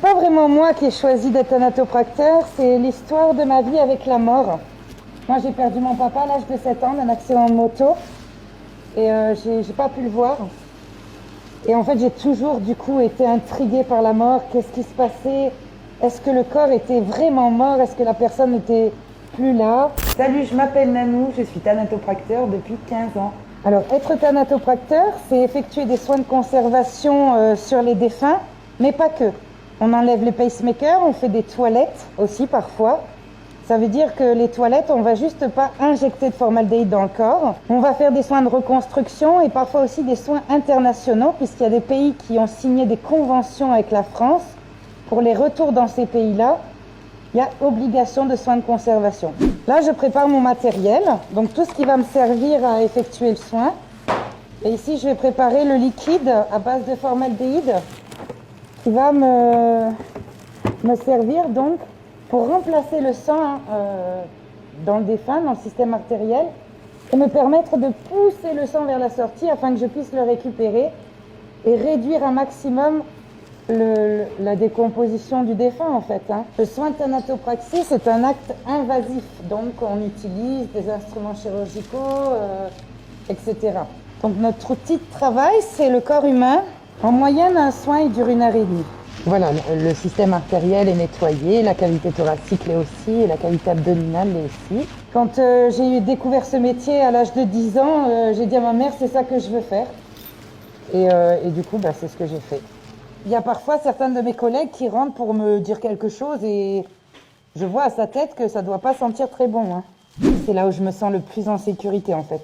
pas vraiment moi qui ai choisi d'être thanatopracteur, c'est l'histoire de ma vie avec la mort. Moi, j'ai perdu mon papa à l'âge de 7 ans d'un accident de moto et j'ai pas pu le voir. Et en fait, j'ai toujours du coup été intriguée par la mort. Qu'est-ce qui se passait? Est-ce que le corps était vraiment mort? Est-ce que la personne n'était plus là? Salut, je m'appelle Nanou, je suis thanatopracteur depuis 15 ans. Alors, être thanatopracteur, c'est effectuer des soins de conservation sur les défunts, mais pas que. On enlève les pacemakers, on fait des toilettes aussi parfois. Ça veut dire que les toilettes, on va juste pas injecter de formaldéhyde dans le corps. On va faire des soins de reconstruction et parfois aussi des soins internationaux, puisqu'il y a des pays qui ont signé des conventions avec la France. Pour les retours dans ces pays-là, il y a obligation de soins de conservation. Là, je prépare mon matériel, donc tout ce qui va me servir à effectuer le soin. Et ici, je vais préparer le liquide à base de formaldéhyde qui va me servir donc pour remplacer le sang dans le défunt, dans le système artériel, et me permettre de pousser le sang vers la sortie afin que je puisse le récupérer et réduire un maximum la décomposition du défunt en fait. Le soin de thanatopraxie, c'est un acte invasif, donc on utilise des instruments chirurgicaux, etc. Donc notre outil de travail, c'est le corps humain. En moyenne, un soin il dure 1h30. Voilà, le système artériel est nettoyé, la cavité thoracique l'est aussi, et la cavité abdominale l'est aussi. Quand j'ai découvert ce métier à l'âge de 10 ans, j'ai dit à ma mère, c'est ça que je veux faire. Et du coup, c'est ce que j'ai fait. Il y a parfois certains de mes collègues qui rentrent pour me dire quelque chose et je vois à sa tête que ça ne doit pas sentir très bon. C'est là où je me sens le plus en sécurité en fait.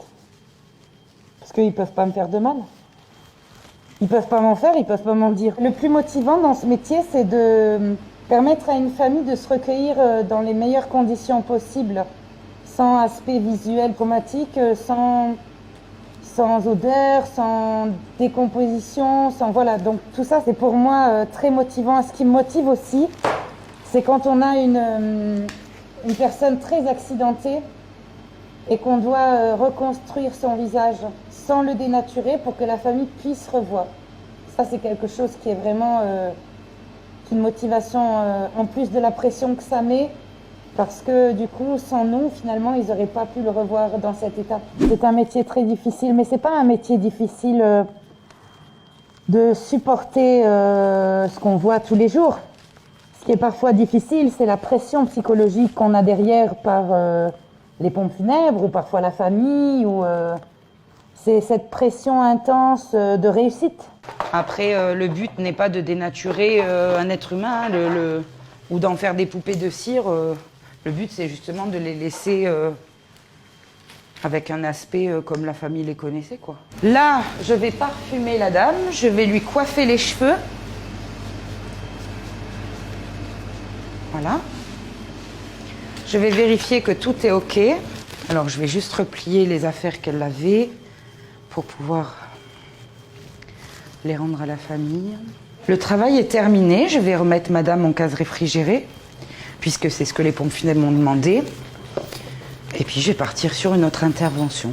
Parce qu'ils ne peuvent pas me faire de mal. Ils ne peuvent pas m'en faire, ils ne peuvent pas m'en dire. Le plus motivant dans ce métier, c'est de permettre à une famille de se recueillir dans les meilleures conditions possibles, sans aspect visuel traumatique, sans odeur, sans décomposition, sans voilà. Donc tout ça, c'est pour moi très motivant. Ce qui me motive aussi, c'est quand on a une personne très accidentée et qu'on doit reconstruire son visage sans le dénaturer pour que la famille puisse revoir. Ça, c'est quelque chose qui est vraiment une motivation en plus de la pression que ça met. Parce que du coup, sans nous, finalement, ils n'auraient pas pu le revoir dans cette étape. C'est un métier très difficile, mais ce n'est pas un métier difficile de supporter ce qu'on voit tous les jours. Ce qui est parfois difficile, c'est la pression psychologique qu'on a derrière par les pompes funèbres ou parfois la famille. C'est cette pression intense de réussite. Après, le but n'est pas de dénaturer un être humain ou d'en faire des poupées de cire. Le but, c'est justement de les laisser avec un aspect comme la famille les connaissait, quoi. Là, je vais parfumer la dame, je vais lui coiffer les cheveux. Voilà. Je vais vérifier que tout est OK. Alors, je vais juste replier les affaires qu'elle avait pour pouvoir les rendre à la famille. Le travail est terminé. Je vais remettre madame en case réfrigérée, puisque c'est ce que les pompes funèbres m'ont demandé. Et puis, je vais partir sur une autre intervention.